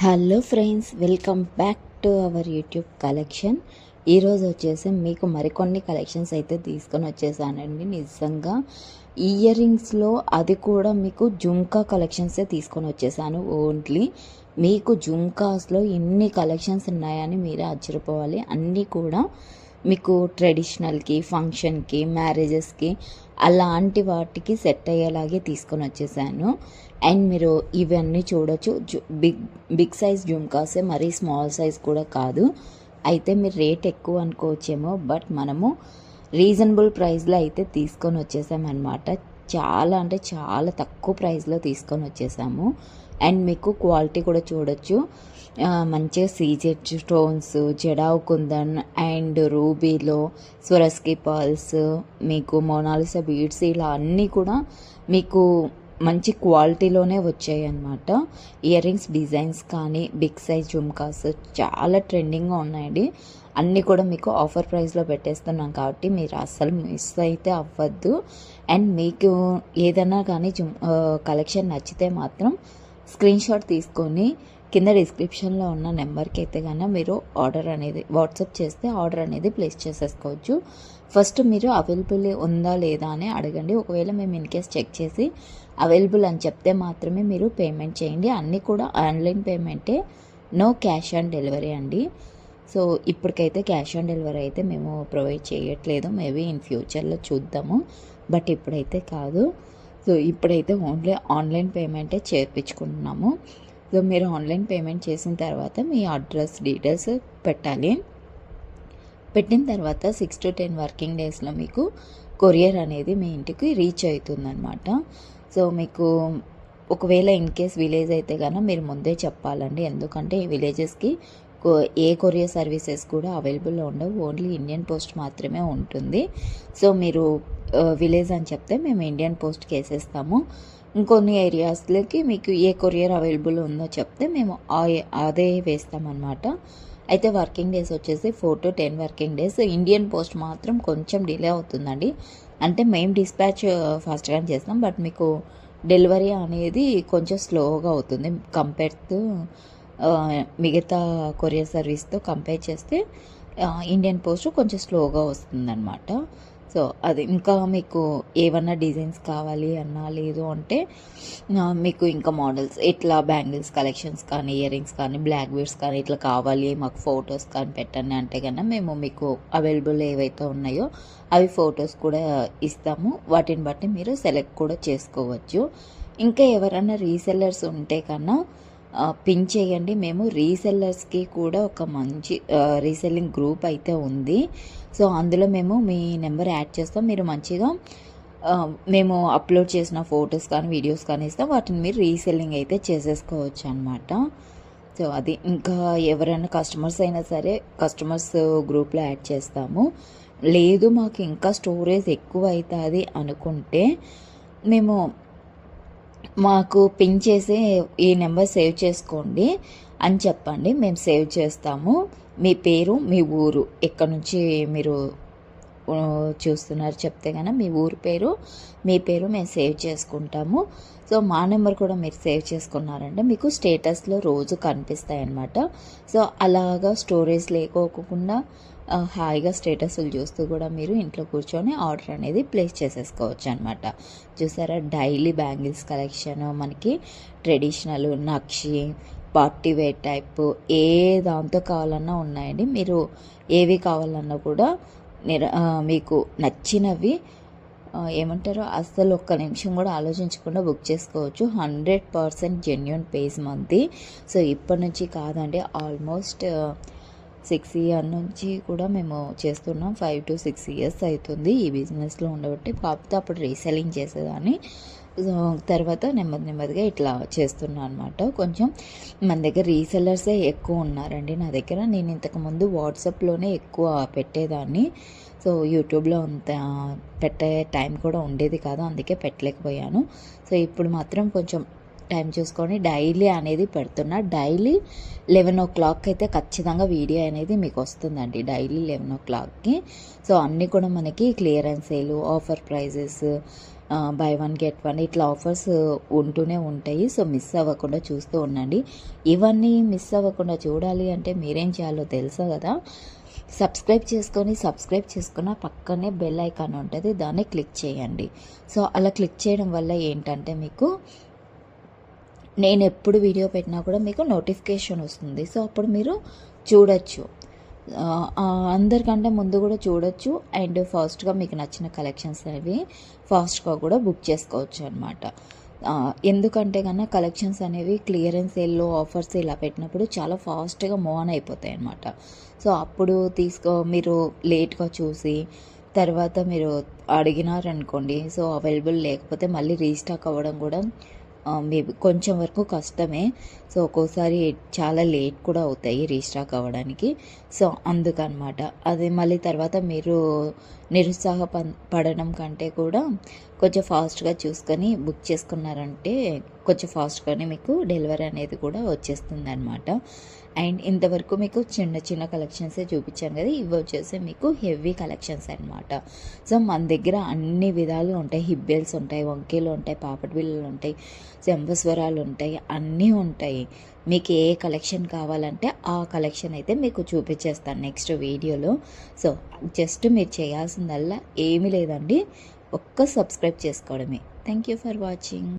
Hello friends, welcome back to our YouTube collection. ఈరోజు వచ్చేసి మీకు మరికొన్ని కలెక్షన్స్ అయితే తీసుకొని వచ్చేసానండి. నిజంగా ఇయర్ రింగ్స్లో అది కూడా మీకు జుంకా కలెక్షన్సే తీసుకొని వచ్చేసాను. ఓన్లీ మీకు జుంకాస్లో ఇన్ని కలెక్షన్స్ ఉన్నాయని మీరే ఆశ్చర్యపోవాలి. అన్నీ కూడా మీకు ట్రెడిషనల్కి, ఫంక్షన్కి, మ్యారేజెస్కి అలాంటి వాటికి సెట్ అయ్యేలాగే తీసుకొని వచ్చేసాను. అండ్ మీరు ఇవన్నీ చూడొచ్చు. బిగ్ సైజ్ జుంకాసే, మరీ స్మాల్ సైజ్ కూడా కాదు. అయితే మీరు రేట్ ఎక్కువ అనుకోవచ్చేమో, బట్ మనము రీజనబుల్ ప్రైస్లో అయితే తీసుకొని వచ్చేసామన్నమాట. చాలా అంటే చాలా తక్కువ ప్రైస్లో తీసుకొని వచ్చేసాము. అండ్ మీకు క్వాలిటీ కూడా చూడొచ్చు. మంచిగా CZ stones, jadau kundan and రూబీలో స్వరస్కి పర్ల్స్, మీకు మోనాలిసా బీడ్స్, ఇలా అన్నీ కూడా మీకు మంచి క్వాలిటీలోనే వచ్చాయి అన్నమాట. ఇయర్ రింగ్స్ డిజైన్స్ కానీ బిగ్ సైజ్ జుమ్కాస్ చాలా ట్రెండింగ్గా ఉన్నాయండి. అన్నీ కూడా మీకు ఆఫర్ ప్రైస్లో పెట్టేస్తున్నాం కాబట్టి మీరు అస్సలు మిస్ అయితే అవ్వద్దు. అండ్ మీకు ఏదైనా కానీ కలెక్షన్ నచ్చితే మాత్రం స్క్రీన్ షాట్ తీసుకొని కింద డిస్క్రిప్షన్లో ఉన్న నెంబర్కి అయితే కన్నా మీరు ఆర్డర్ అనేది వాట్సాప్ చేస్తే ఆర్డర్ అనేది ప్లేస్ చేసేసుకోవచ్చు. ఫస్ట్ మీరు అవైలబుల్ ఉందా లేదా అని అడగండి. ఒకవేళ మేము ఇన్కేస్ చెక్ చేసి అవైలబుల్ అని చెప్తే మాత్రమే మీరు పేమెంట్ చేయండి. అన్నీ కూడా ఆన్లైన్ పేమెంటే, నో క్యాష్ ఆన్ డెలివరీ అండి. సో ఇప్పటికైతే క్యాష్ ఆన్ డెలివరీ అయితే మేము ప్రొవైడ్ చేయట్లేదు. మేబీ ఇన్ ఫ్యూచర్లో చూద్దాము, బట్ ఇప్పుడైతే కాదు. సో ఇప్పుడైతే ఓన్లీ ఆన్లైన్ పేమెంటే చేయించుకుంటున్నాము. సో మీరు ఆన్లైన్ పేమెంట్ చేసిన తర్వాత మీ అడ్రస్ డీటెయిల్స్ పెట్టాలి. పెట్టిన తర్వాత 6 to 10 వర్కింగ్ డేస్లో మీకు కొరియర్ అనేది మీ ఇంటికి రీచ్ అవుతుందన్నమాట. సో మీకు ఒకవేళ ఇన్ కేస్ విలేజ్ అయితే కనుక మీరు ముందే చెప్పాలండి. ఎందుకంటే ఈ విలేజెస్కి ఏ కొరియర్ సర్వీసెస్ కూడా అవైలబుల్లో ఉండవు. ఓన్లీ ఇండియన్ పోస్ట్ మాత్రమే ఉంటుంది. సో మీరు విలేజ్ అని చెప్తే మేము ఇండియన్ పోస్ట్కి వేసేస్తాము. ఇంకొన్ని ఏరియాస్లోకి మీకు ఏ కొరియర్ అవైలబుల్ ఉందో చెప్తే మేము అదే వేస్తామన్నమాట. అయితే వర్కింగ్ డేస్ వచ్చేసి 4 to 10 working days. Indian post మాత్రం కొంచెం డిలే అవుతుందండి. అంటే మేము డిస్పాచ్ ఫాస్ట్గానే చేస్తాం, బట్ మీకు డెలివరీ అనేది కొంచెం స్లోగా అవుతుంది. కంపేర్ టు మిగతా కొరియర్ సర్వీస్తో కంపేర్ చేస్తే ఇండియన్ పోస్ట్ కొంచెం స్లోగా వస్తుందన్నమాట. సో అది ఇంకా మీకు ఏమన్నా డిజైన్స్ కావాలి అన్నా, లేదు అంటే మీకు ఇంకా మోడల్స్ ఇట్లా బ్యాంగిల్స్ కలెక్షన్స్ కానీ, ఇయర్ రింగ్స్ కానీ, బ్లాక్ బీడ్స్ కానీ ఇట్లా కావాలి మాకు ఫొటోస్ కానీ పెట్టండి అంటే కన్నా మేము మీకు అవైలబుల్ ఏవైతే ఉన్నాయో అవి ఫొటోస్ కూడా ఇస్తాము. వాటిని బట్టి మీరు సెలెక్ట్ కూడా చేసుకోవచ్చు. ఇంకా ఎవరైనా రీసెల్లర్స్ ఉంటే కన్నా పిన్ చేయండి. మేము రీసెల్లర్స్కి కూడా ఒక మంచి రీసెల్లింగ్ గ్రూప్ అయితే ఉంది. సో అందులో మేము మీ నెంబర్ యాడ్ చేస్తాం. మీరు మంచిగా మేము అప్లోడ్ చేసిన ఫొటోస్ కానీ, వీడియోస్ కానీ ఇస్తాం. వాటిని మీరు రీసెల్లింగ్ అయితే చేసేసుకోవచ్చు అనమాట. సో అది ఇంకా ఎవరైనా కస్టమర్స్ అయినా సరే కస్టమర్స్ గ్రూప్లో యాడ్ చేస్తాము. లేదు మాకు ఇంకా స్టోరేజ్ ఎక్కువ అవుతుంది అనుకుంటే మేము మాకు పిన్ చేసి ఈ నెంబర్ సేవ్ చేసుకోండి అని చెప్పండి. మేము సేవ్ చేస్తాము. మీ పేరు, మీ ఊరు, ఎక్కడి నుంచి మీరు చూస్తున్నారు చెప్తే కనుక మీ ఊరు పేరు, మీ పేరు మేము సేవ్ చేసుకుంటాము. సో మా నెంబర్ కూడా మీరు సేవ్ చేసుకున్నారంటే మీకు స్టేటస్లో రోజు కనిపిస్తాయి అన్నమాట. సో అలాగా స్టోరేజ్ లేకోకుండా హాయిగా స్టేటస్లు చూస్తూ కూడా మీరు ఇంట్లో కూర్చొని ఆర్డర్ అనేది ప్లేస్ చేసేసుకోవచ్చు అనమాట. చూసారా, డైలీ బ్యాంగిల్స్ కలెక్షన్, మనకి ట్రెడిషనల్, నక్షి, పార్టీ వేర్ టైప్ ఏ దాంతో కావాలన్నా ఉన్నాయండి. మీరు ఏవి కావాలన్నా కూడా మీకు నచ్చినవి ఏమంటారో అస్సలు ఒక్క నిమిషం కూడా ఆలోచించకుండా బుక్ చేసుకోవచ్చు. 100% జెన్యూన్ పేజ్ మంది. సో ఇప్పటి నుంచి కాదండి, ఆల్మోస్ట్ 6 years నుంచి కూడా మేము చేస్తున్నాం. 5 to 6 years అవుతుంది ఈ బిజినెస్లో ఉండబట్టి. కాకపోతే అప్పుడు రీసెల్లింగ్ చేసేదాన్ని, తర్వాత నెమ్మదిగా ఇట్లా చేస్తున్నాను అనమాట. కొంచెం మన దగ్గర రీసెల్లర్సే ఎక్కువ ఉన్నారండి నా దగ్గర. నేను ఇంతకుముందు వాట్సాప్లోనే ఎక్కువ పెట్టేదాన్ని. సో యూట్యూబ్లో అంత పెట్టే టైం కూడా ఉండేది కాదు, అందుకే పెట్టలేకపోయాను. సో ఇప్పుడు మాత్రం కొంచెం టైం చూసుకొని డైలీ అనేది పెడుతున్నా. డైలీ 11 o'clock అయితే ఖచ్చితంగా వీడియో అనేది మీకు వస్తుందండి. డైలీ 11 o'clockకి. సో అన్నీ కూడా మనకి clearance sale, offer prizes buy 1 get 1 ఇట్లా ఆఫర్స్ ఉంటూనే ఉంటాయి. సో మిస్ అవ్వకుండా చూస్తూ ఉండండి. ఇవన్నీ మిస్ అవ్వకుండా చూడాలి అంటే మీరేం చేయాలో తెలుసా కదా. సబ్స్క్రైబ్ చేసుకున్న పక్కనే బెల్ ఐకాన్ ఉంటుంది, దాన్ని క్లిక్ చేయండి. సో అలా క్లిక్ చేయడం వల్ల ఏంటంటే మీకు నేను ఎప్పుడు వీడియో పెట్టినా కూడా మీకు నోటిఫికేషన్ వస్తుంది. సో అప్పుడు మీరు చూడొచ్చు, అందరికంటే ముందు కూడా చూడొచ్చు. అండ్ ఫాస్ట్గా మీకు నచ్చిన కలెక్షన్స్ అవి ఫాస్ట్గా కూడా బుక్ చేసుకోవచ్చు అనమాట. ఎందుకంటే కన్నా కలెక్షన్స్ అనేవి క్లియరెన్స్ సేల్లో ఆఫర్స్ ఇలా పెట్టినప్పుడు చాలా ఫాస్ట్గా మూవ్ ఆన్ అయిపోతాయి అన్నమాట. సో అప్పుడు మీరు లేట్గా చూసి తర్వాత మీరు అడిగినారనుకోండి, సో అవైలబుల్ లేకపోతే మళ్ళీ రీస్టాక్ అవ్వడం కూడా మేబీ కొంచెం వరకు కష్టమే. సో ఒక్కోసారి చాలా లేట్ కూడా అవుతాయి రీస్టాక్ అవ్వడానికి. సో అందుకనమాట. అది మళ్ళీ తర్వాత మీరు పడడం కంటే కూడా కొంచెం ఫాస్ట్గా చూసుకొని బుక్ చేసుకున్నారంటే కొంచెం ఫాస్ట్గానే మీకు డెలివరీ అనేది కూడా వచ్చేస్తుంది అనమాట. అండ్ ఇంతవరకు మీకు చిన్న చిన్న కలెక్షన్సే చూపించాను కదా, ఇవి వచ్చేసి మీకు హెవీ కలెక్షన్స్ అనమాట. సో మన దగ్గర అన్ని విధాలు ఉంటాయి. హిబ్బెల్స్ ఉంటాయి, వంకీలు ఉంటాయి, పాపటి బిళ్ళలు ఉంటాయి, శంభస్వరాలు ఉంటాయి, అన్నీ ఉంటాయి. మీకు ఏ కలెక్షన్ కావాలంటే ఆ కలెక్షన్ అయితే మీకు చూపించేస్తాను నెక్స్ట్ వీడియోలో. సో జస్ట్ మీరు చేయాల్సిందల్లా ఏమీ లేదండి, ఒక్క సబ్స్క్రైబ్ చేసుకోవడమే. Thank you for watching.